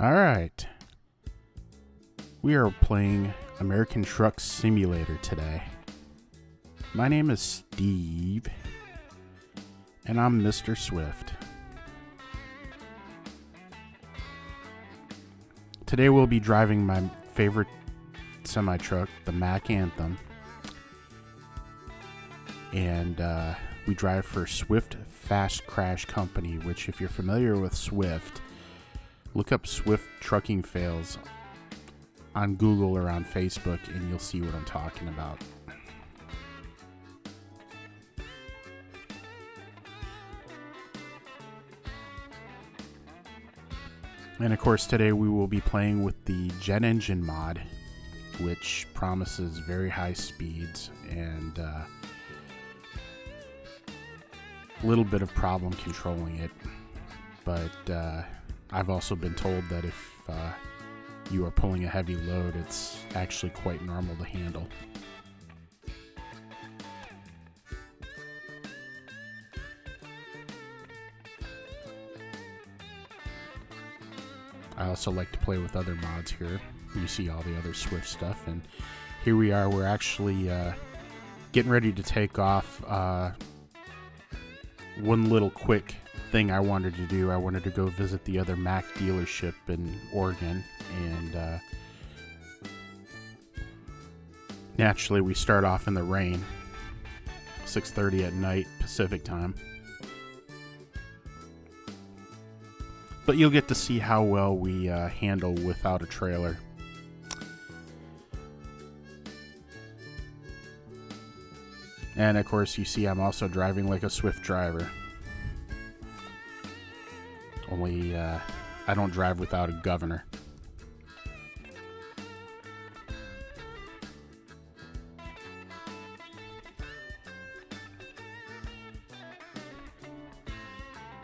All right. We are playing American Truck Simulator today. My name is Steve, and I'm Mr. Swift. Today we'll be driving my favorite semi-truck, the Mack Anthem. And we drive for Swift Fast Crash Company, which if you're familiar with Swift, look up Swift trucking fails on Google or on Facebook and you'll see what I'm talking about. And of course today we will be playing with the jet engine mod, which promises very high speeds and a little bit of problem controlling it. But I've also been told that if you are pulling a heavy load, it's actually quite normal to handle. I also like to play with other mods here. You see all the other Swift stuff, and here we are. We're actually getting ready to take off. One little quick thing I wanted to do. I wanted to go visit the other Mack dealership in Oregon, and naturally we start off in the rain, 6:30 at night Pacific time. But you'll get to see how well we handle without a trailer. And of course you see I'm also driving like a Swift driver. Only I don't drive without a governor.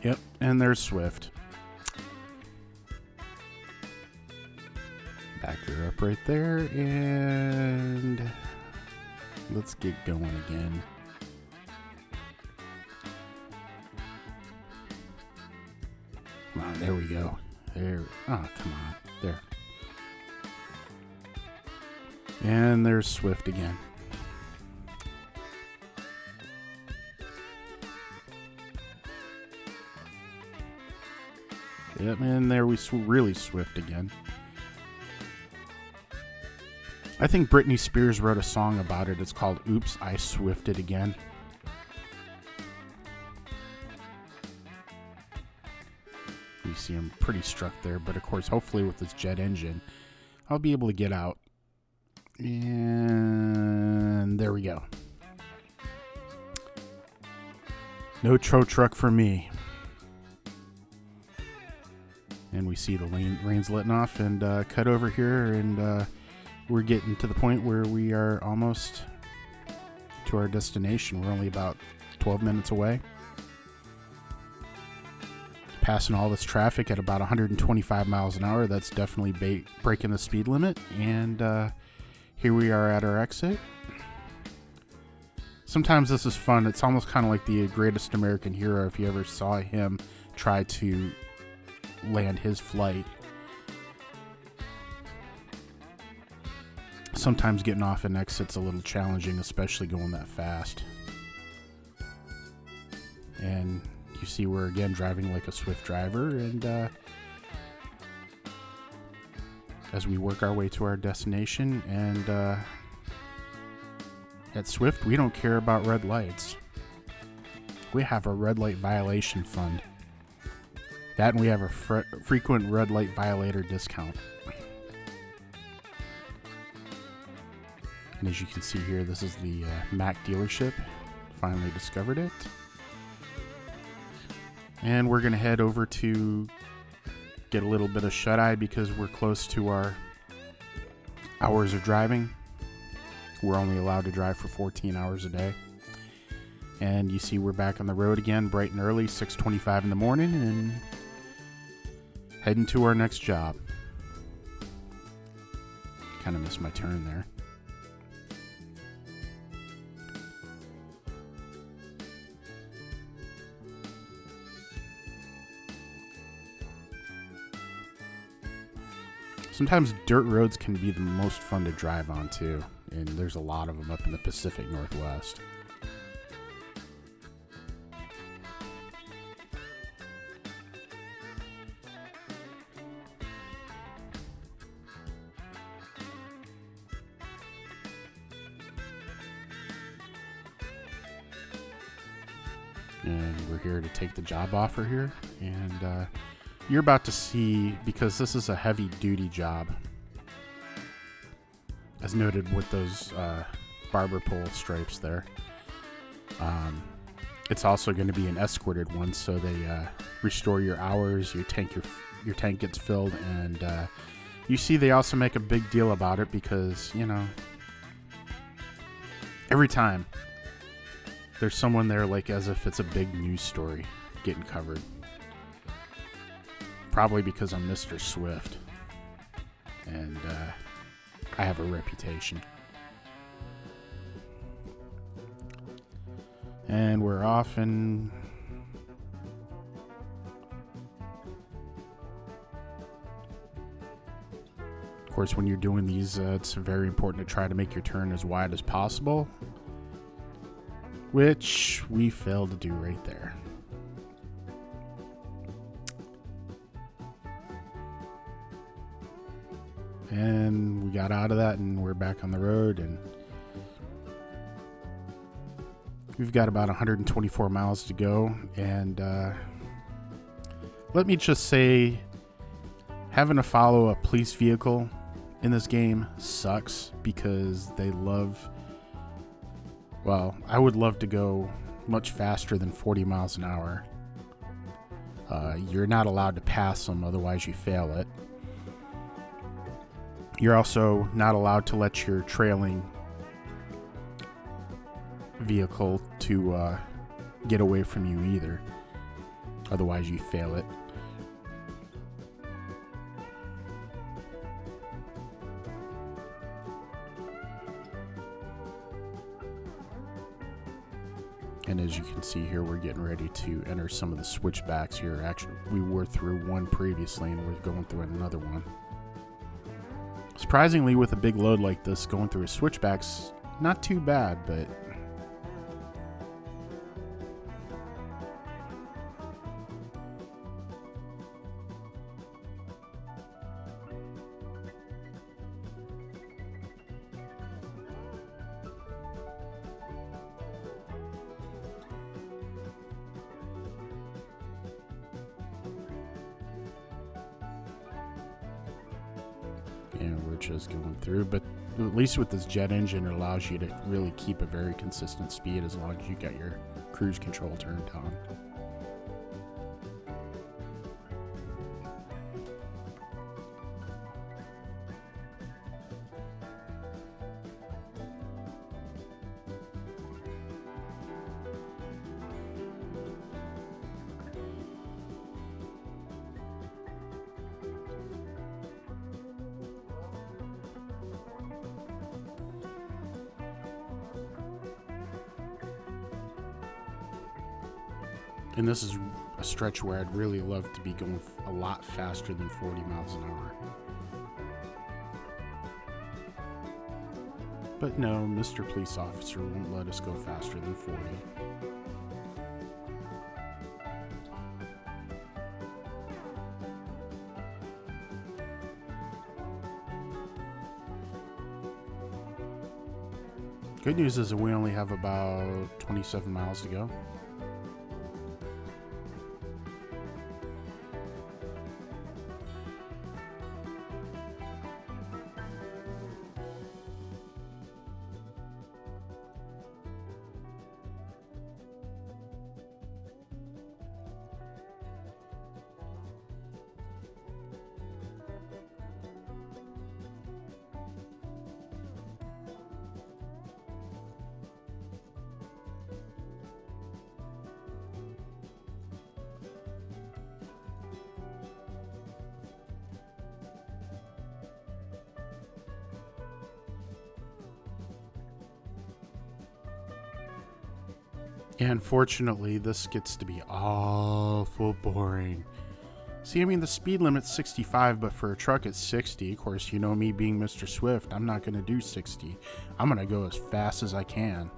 Yep, and there's Swift. Back her up right there, and let's get going again. Come on, there we go. There. Oh, come on. There. And there's Swift again. Yep, and there we really Swift again. I think Britney Spears wrote a song about it. It's called Oops, I Swifted Again. You see I'm pretty struck there, but of course, hopefully with this jet engine, I'll be able to get out. And there we go. No tow truck for me. And we see the rain's letting off, and cut over here, and we're getting to the point where we are almost to our destination. We're only about 12 minutes away. Passing all this traffic at about 125 miles an hour. That's definitely breaking the speed limit. And here we are at our exit. Sometimes this is fun. It's almost kind of like the Greatest American Hero if you ever saw him try to land his flight. Sometimes getting off an exit's a little challenging, especially going that fast. And you see we're again driving like a Swift driver, and as we work our way to our destination, and at Swift we don't care about red lights. We have a red light violation fund. That, and we have a frequent red light violator discount. And as you can see here, this is the Mack dealership. Finally discovered it. And we're going to head over to get a little bit of shut-eye because we're close to our hours of driving. We're only allowed to drive for 14 hours a day. And you see we're back on the road again, bright and early, 6:25 in the morning, and heading to our next job. Kind of missed my turn there. Sometimes dirt roads can be the most fun to drive on too, and there's a lot of them up in the Pacific Northwest. And we're here to take the job offer here, and you're about to see, because this is a heavy duty job, as noted with those barber pole stripes there. It's also going to be an escorted one, so they restore your hours, your tank gets filled, and you see they also make a big deal about it because, you know, every time there's someone there like as if it's a big news story getting covered. Probably because I'm Mr. Swift, and I have a reputation. And we're off, and of course when you're doing these, it's very important to try to make your turn as wide as possible, which we failed to do right there. And we got out of that, and we're back on the road, and we've got about 124 miles to go. And let me just say, having to follow a police vehicle in this game sucks, because they love, well, I would love to go much faster than 40 miles an hour. You're not allowed to pass them, otherwise you fail it. You're also not allowed to let your trailing vehicle to get away from you either, otherwise you fail it. And as you can see here, we're getting ready to enter some of the switchbacks here. Actually, we were through one previously, and we're going through another one. Surprisingly, with a big load like this, going through a switchback's not too bad, but and we're just going through. But at least with this jet engine, it allows you to really keep a very consistent speed as long as you got your cruise control turned on. And this is a stretch where I'd really love to be going a lot faster than 40 miles an hour. But no, Mr. Police Officer won't let us go faster than 40. Good news is that we only have about 27 miles to go. And unfortunately, this gets to be awful boring. See, I mean, the speed limit's 65, but for a truck it's 60. Of course, you know me being Mr. Swift, I'm not going to do 60. I'm going to go as fast as I can.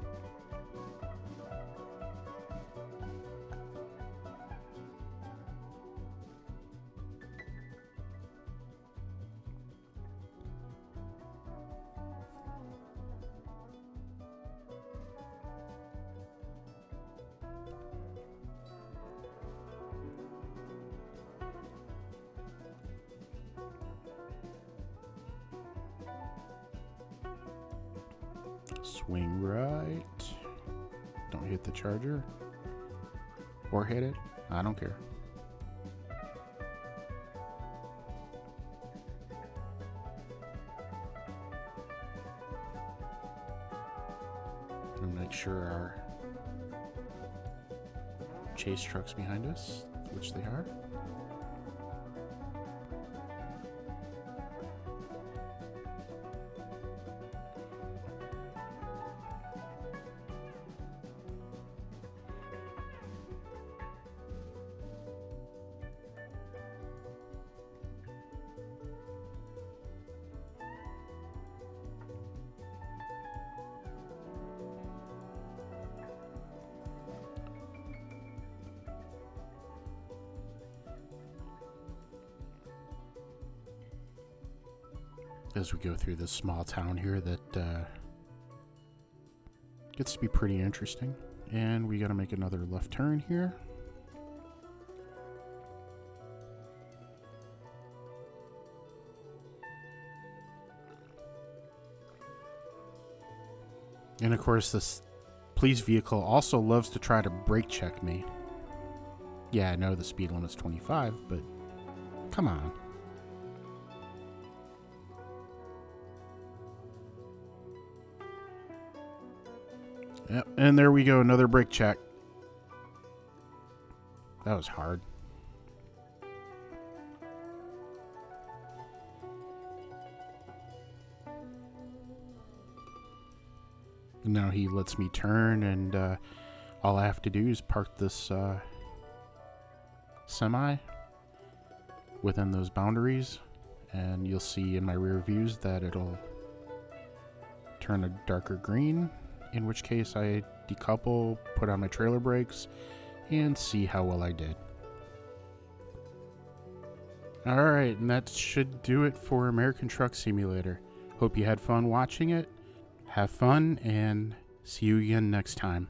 Swing right. Don't hit the charger. Or hit it. I don't care. And make sure our chase truck's behind us, which they are. As we go through this small town here that gets to be pretty interesting. And we got to make another left turn here. And of course, this police vehicle also loves to try to brake check me. Yeah, I know the speed limit's 25, but come on. Yep, and there we go, another brake check. That was hard. And now he lets me turn, and all I have to do is park this semi within those boundaries, and you'll see in my rear views that it'll turn a darker green, in which case I decouple, put on my trailer brakes, and see how well I did. Alright, and that should do it for American Truck Simulator. Hope you had fun watching it. Have fun, and see you again next time.